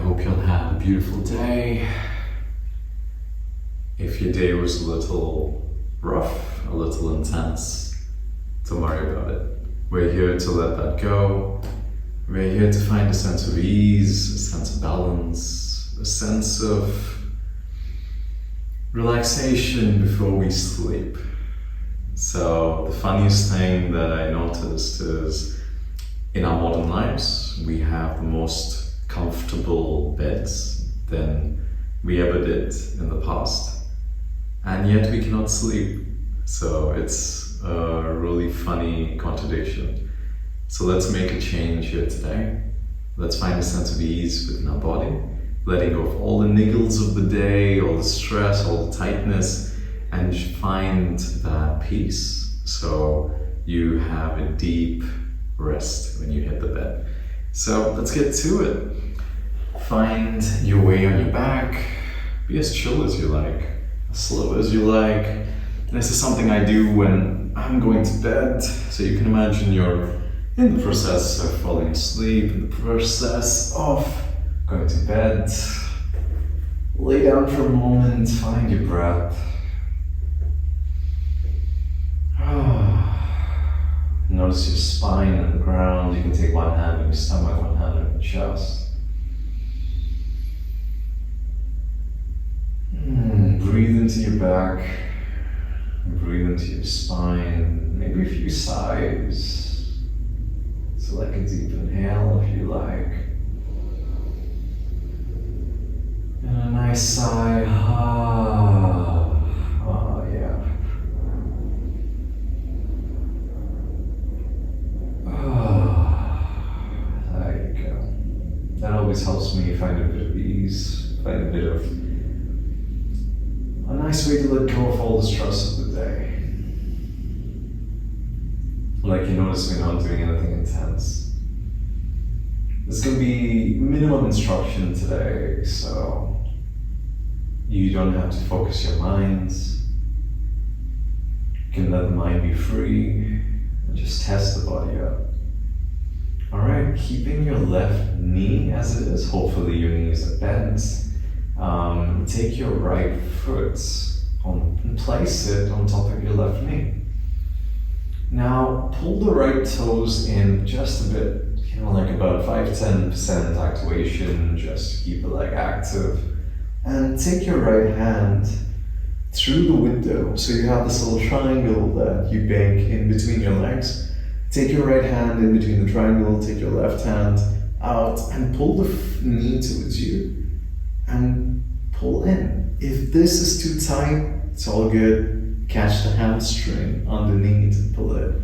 hope you'll have a beautiful day. If your day was a little rough, a little intense, don't worry about it. We're here to let that go. We're here to find a sense of ease, a sense of balance, a sense of relaxation before we sleep. So the funniest thing that I noticed is in our modern lives, we have the most comfortable beds than we ever did in the past. And yet we cannot sleep. So it's a really funny contradiction. So let's make a change here today. Let's find a sense of ease within our body, letting go of all the niggles of the day, all the stress, all the tightness, and find that peace. So you have a deep rest when you hit the bed. So let's get to it. Find your way on your back. Be as chill as you like, as slow as you like. This is something I do when I'm going to bed. So you can imagine you're in the process of falling asleep, in the process of going to bed. Lay down for a moment, find your breath. Notice your spine on the ground. You can take one hand on your stomach, one hand on your chest. Breathe into your back. Breathe into your spine. Maybe a few sighs. So like a deep inhale if you like. And a nice sigh. Yeah. There you go. That always helps me find a bit of ease, find a bit of a nice way to let go of all the stress of the day. Like you notice we're not doing anything intense. There's going to be minimum instruction today, so you don't have to focus your minds. You can let the mind be free and just test the body out. Alright, keeping your left knee as it is, hopefully your knees are bent. Take your right foot and place it on top of your left knee. Now pull the right toes in just a bit, like about 5-10% activation, just to keep the leg active. And take your right hand through the window. So you have this little triangle that you bank in between your legs. Take your right hand in between the triangle, take your left hand out and pull the knee towards you and pull in. If this is too tight, it's all good. Catch the hamstring underneath and pull it.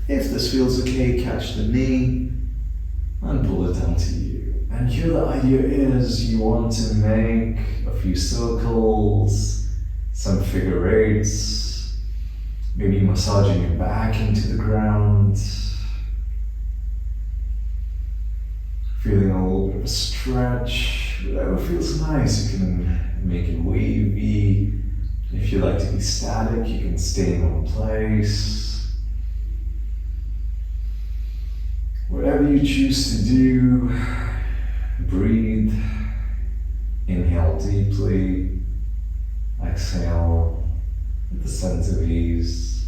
If this feels okay, catch the knee and pull it down to you. And here the idea is you want to make a few circles, some figure eights, maybe massaging your back into the ground. Feeling a little bit of a stretch, whatever feels nice. You can make it wavy. If you like to be static, you can stay in one place. Whatever you choose to do, breathe. Inhale deeply. Exhale with a sense of ease.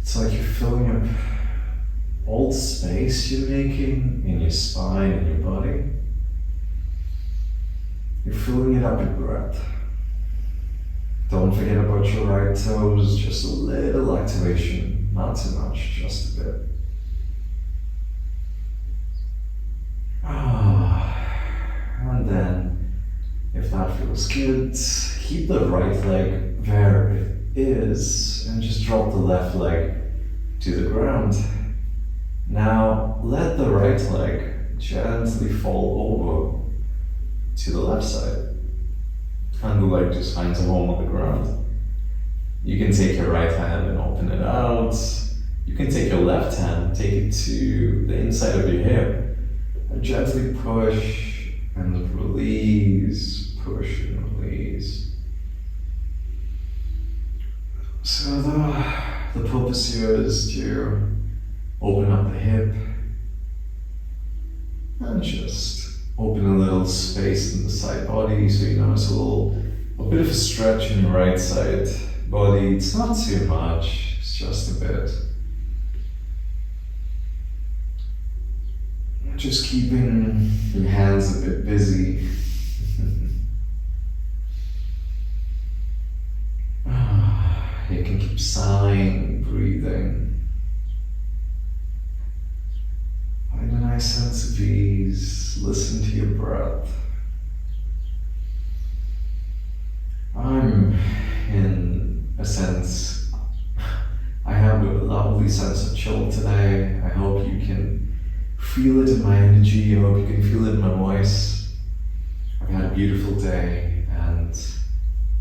It's like you're filling up all the space you're making in your spine and your body. You're filling it up with breath. Don't forget about your right toes, just a little activation, not too much, just a bit. And then, if that feels good, keep the right leg where it is and just drop the left leg to the ground. Now, let the right leg gently fall over to the left side. And the leg just finds a home on the ground. You can take your right hand and open it out. You can take your left hand, take it to the inside of your hip, and gently push and release, push and release. So the purpose here is to open up the hip, And just open a little space in the side body so you notice a bit of a stretch in your right side body. It's not too much, it's just a bit. Just keeping your hands a bit busy. You can keep sighing, breathing. Find a nice sense of ease. Listen to your breath. I'm, in a sense, I have a lovely sense of chill today. I hope you can feel it in my energy. I hope you can feel it in my voice. I've had a beautiful day, and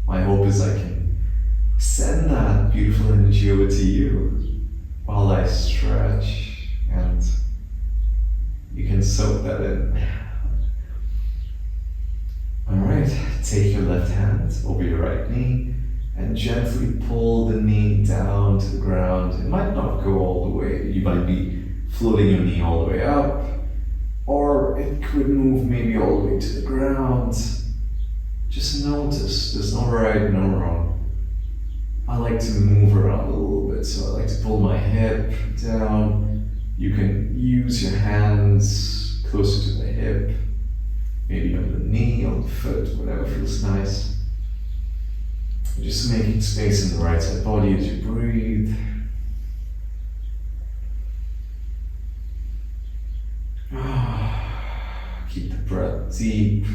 my hope is I can send that beautiful energy over to you while I stretch, and you can soak that in. Alright, take your left hand over your right knee and gently pull the knee down to the ground. It might not go all the way. You might be floating your knee all the way up, or it could move maybe all the way to the ground. Just notice, there's no right, no wrong. I like to move around a little bit, so I like to pull my hip down. You can use your hands closer to the hip, maybe on the knee, on the foot, whatever feels nice. Just making space in the right side body as you breathe. Keep the breath deep.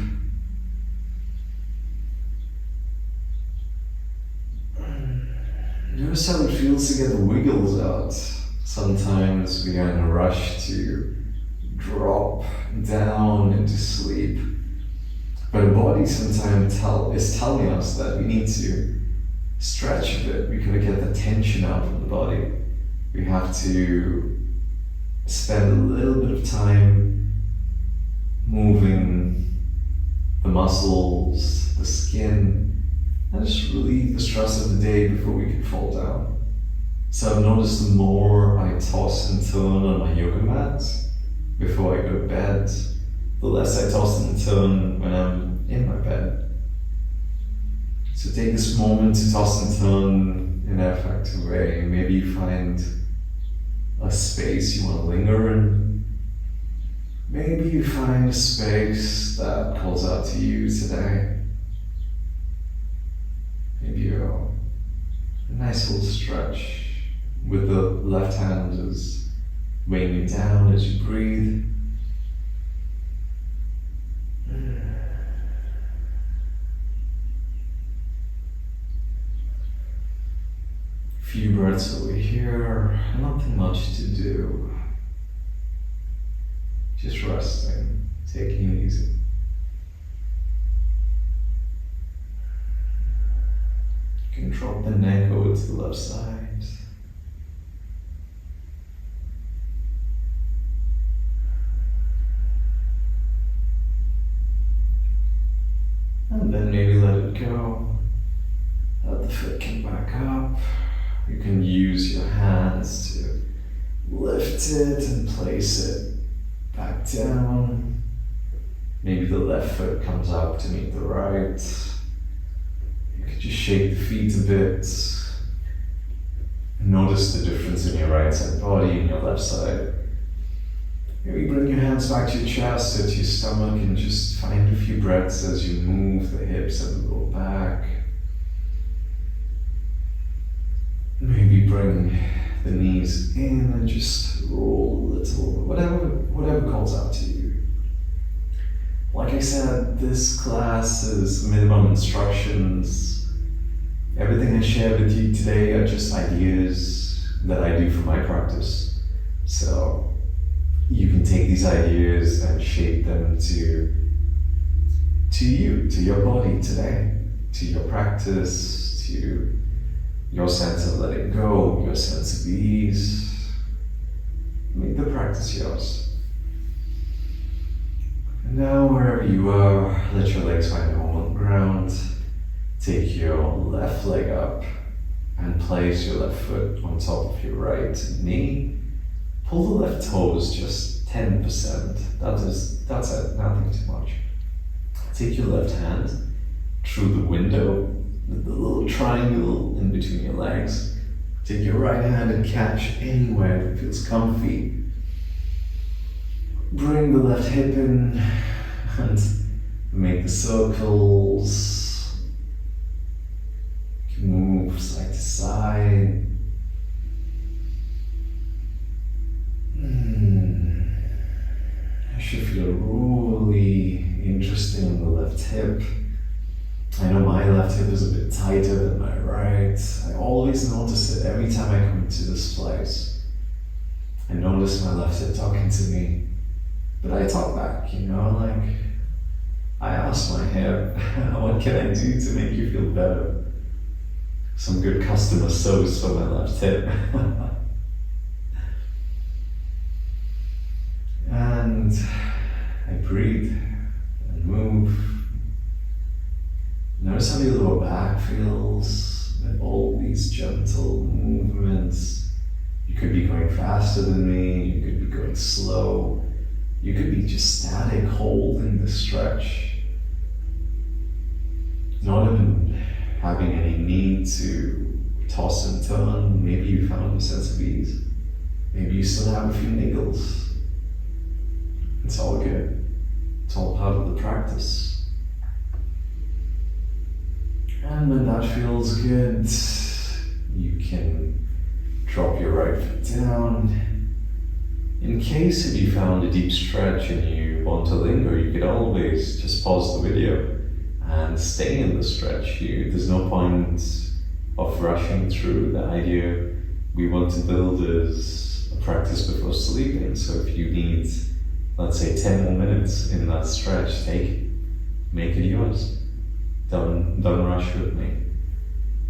Notice how it feels to get the wiggles out. Sometimes we are in a rush to drop down into sleep, but the body sometimes is telling us that we need to stretch a bit. We gotta get the tension out from the body. We have to spend a little bit of time moving the muscles, the skin, and just relieve the stress of the day before we can fall down. So I've noticed the more I toss and turn on my yoga mat before I go to bed, the less I toss and turn when I'm in my bed. So take this moment to toss and turn in an effective way. Maybe you find a space you want to linger in. Maybe you find a space that calls out to you today. Maybe a nice little stretch with the left hand is weighing you down as you breathe. A few breaths over here, nothing much to do. Just resting, taking it easy. You can drop the neck over to the left side. And then maybe let it go. Let the foot come back up. You can use your hands to lift it and place it back down. Maybe the left foot comes up to meet the right. You could just shake the feet a bit. Notice the difference in your right side body and your left side. Maybe bring your hands back to your chest or to your stomach and just find a few breaths as you move the hips and the lower back. Maybe bring the knees in and just roll a little, whatever calls out to you. Like I said, this class is minimum instructions. Everything I share with you today are just ideas that I do for my practice. So you can take these ideas and shape them to you, to your body today, to your practice, to your sense of letting go, your sense of ease. Make the practice yours. And now, wherever you are, let your legs find home on the ground. Take your left leg up and place your left foot on top of your right knee. Pull the left toes just 10%. That's it, nothing too much. Take your left hand through the window, the little triangle in between your legs. Take your right hand and catch anywhere that feels comfy. Bring the left hip in and make the circles. You can move side to side. I should feel really interesting on the left hip. I know my left hip is a bit tighter than my right. I always notice it every time I come into this place. I notice my left hip talking to me, but I talk back, like I ask my hip, what can I do to make you feel better? Some good customer service for my left hip. And I breathe and move. Notice how your lower back feels with all these gentle movements. You could be going faster than me, you could be going slow, you could be just static, holding the stretch. Not even having any need to toss and turn. Maybe you found a sense of ease. Maybe you still have a few niggles. It's all good. It's all part of the practice. And when that feels good, you can drop your right foot down. In case if you found a deep stretch and you want to linger, you could always just pause the video and stay in the stretch. There's no point of rushing through. The idea we want to build is a practice before sleeping. So if you need, let's say, 10 more minutes in that stretch, take it. Make it yours. Don't rush with me.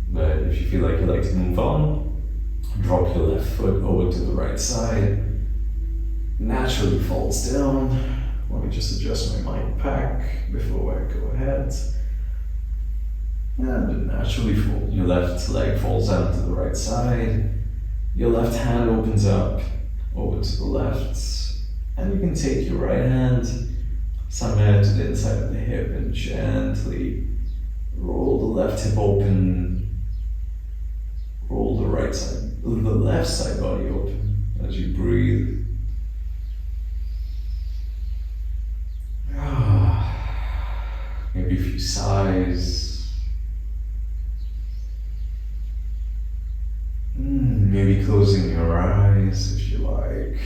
But if you feel like you like to move on, drop your left foot over to the right side. Naturally falls down. Let me just adjust my mind pack before I go ahead. And it naturally falls. Your left leg falls down to the right side. Your left hand opens up over to the left. And you can take your right hand somewhere to the inside of the hip and gently roll the left hip open. Roll the left side body open as you breathe. Maybe a few sighs. Maybe closing your eyes if you like.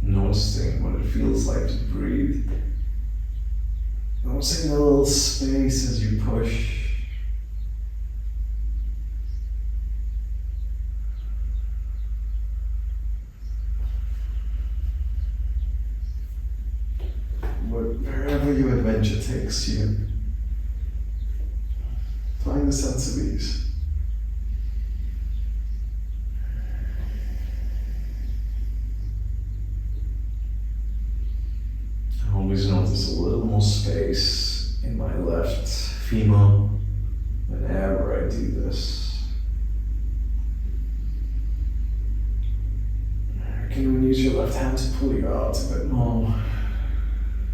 Noticing what it feels like to breathe. Noticing a little space as you push. Wherever your adventure takes you, find a sense of ease. I always notice a little more space in my left femur whenever I do this. You can use your left hand to pull you out a bit more.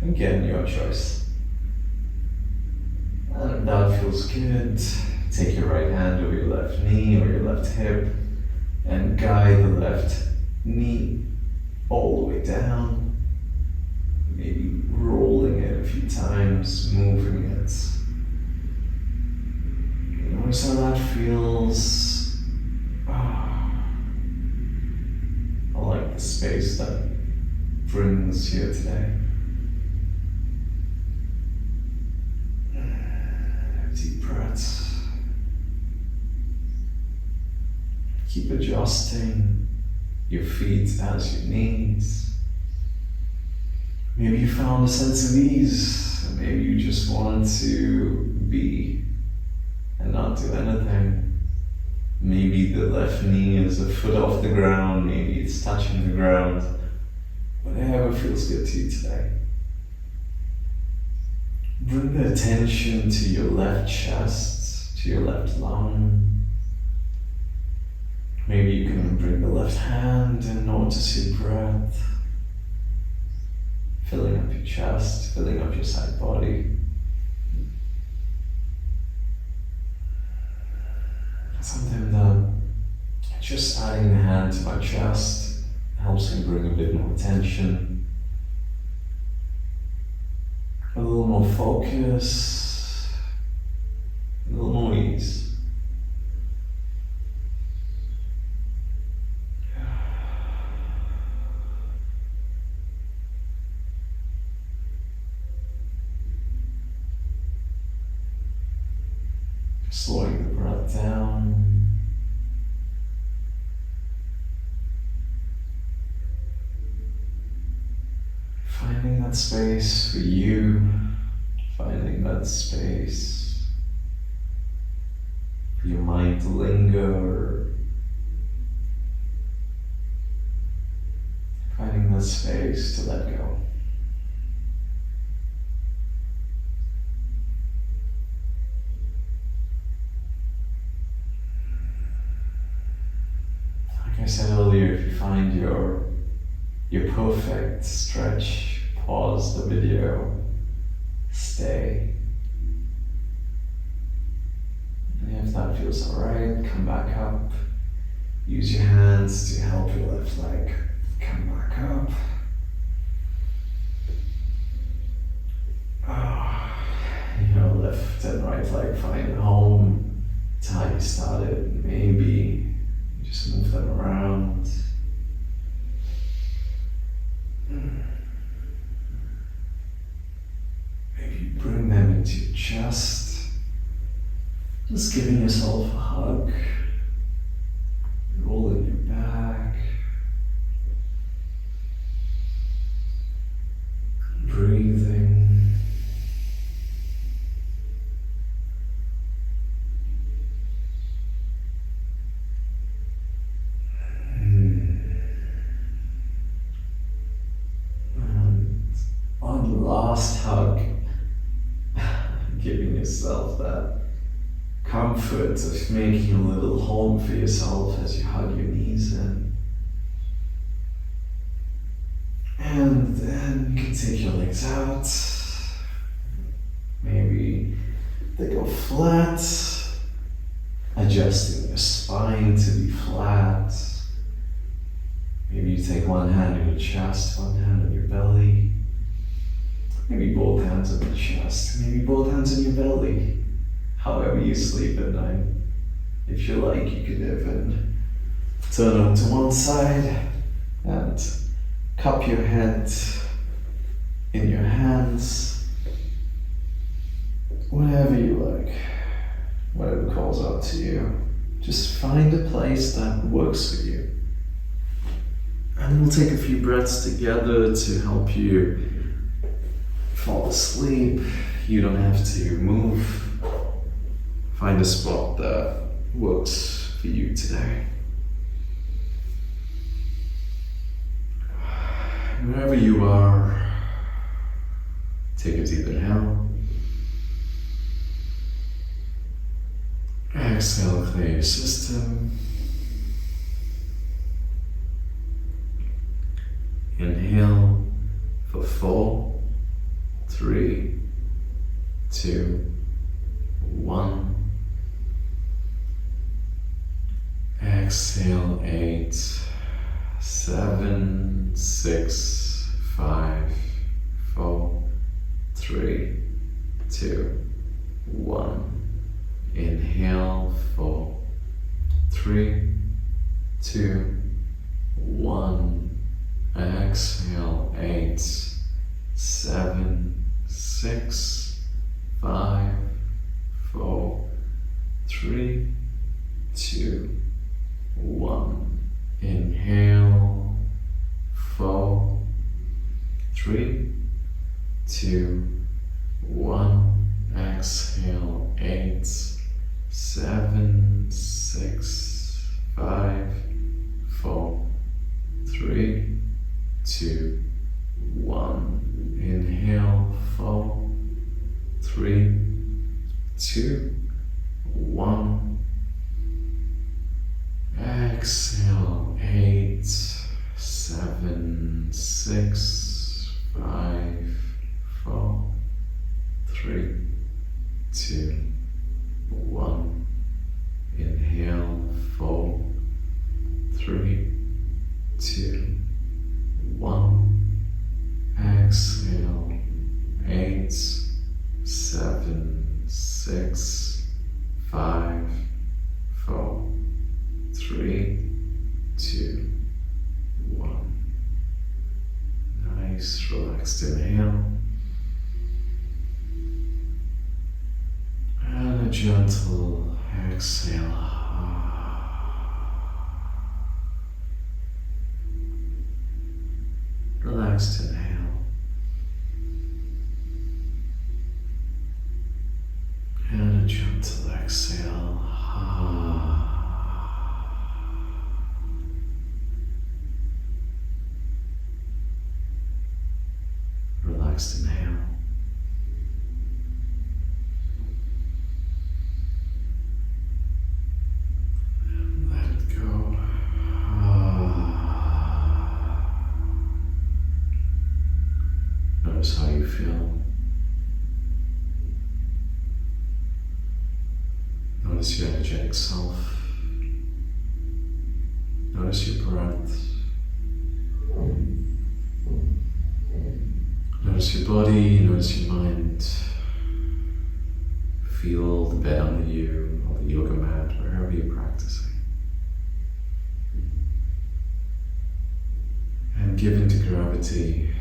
Again, your choice. And if that feels good, take your right hand over your left knee or your left hip and guide the left knee all the way down. Maybe rolling it a few times, moving it. Notice how that feels. I like the space that brings here today. Deep breaths. Keep adjusting your feet as you need. Maybe you found a sense of ease, and maybe you just want to be and not do anything. Maybe the left knee is a foot off the ground, maybe it's touching the ground. Whatever feels good to you today. Bring the attention to your left chest, to your left lung. Maybe you can bring the left hand and notice your breath. filling up your chest, filling up your side body. Sometimes just adding the hand to my chest helps me bring a bit more attention, a little more focus, a little more ease. Slowing the breath down. Finding that space for you, finding that space for your mind to linger, finding that space to let go. Like I said earlier, if you find your perfect stretch, pause the video, stay. And if that feels alright, come back up. Use your hands to help your left leg come back up. Your left and right leg find home to how you started. Maybe just move them around. Maybe bring them into your chest. Just giving yourself a hug. Rolling your back. Breathing. Last hug, giving yourself that comfort of making a little home for yourself as you hug your knees in. And then you can take your legs out. Maybe they go flat, adjusting your spine to be flat. Maybe you take one hand on your chest, one hand on your belly. Maybe both hands on your chest, maybe both hands on your belly. However you sleep at night. If you like, you could even turn onto one side and cup your head in your hands. Whatever you like, whatever calls out to you. Just find a place that works for you. And we'll take a few breaths together to help you fall asleep. You don't have to move. Find a spot that works for you today. Wherever you are, take a deep inhale. Exhale, clear your system. Inhale for 4, 3, 2, 1. Exhale, 8, 7, 6, 5, 4, 3, 2, 1. Inhale, 4, 3, 2, 1. Exhale, 8, 7, 6, 5, 4, 3, 2, 1. Inhale, 4, 3, 2, 1. Exhale, 8, 7, 6, 5, 4, 3, 2, 1. Inhale, 4, 3, 2, 1. Exhale, 8, 7, 6, 5, 3, 2, 1. Inhale, 4, 3, 2, 1. Exhale, 8, 7, 6, 5, 4, 3, 2, 1. Nice, relaxed inhale. And a gentle exhale. Relaxed inhale. And a gentle exhale. Relaxed inhale. And let it go. Notice how you feel. Notice your energetic self. Notice your breath. Notice your body, notice your mind. Feel the bed under you, or the yoga mat, wherever you're practicing. And give into gravity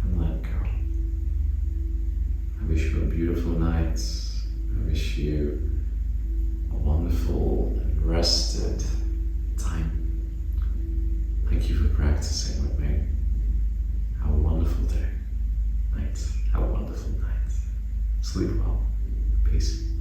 and let go. I wish you a beautiful night. I wish you a wonderful and rested time. Thank you for practicing with me. Have a wonderful day, night. Have a wonderful night. Sleep well. Peace.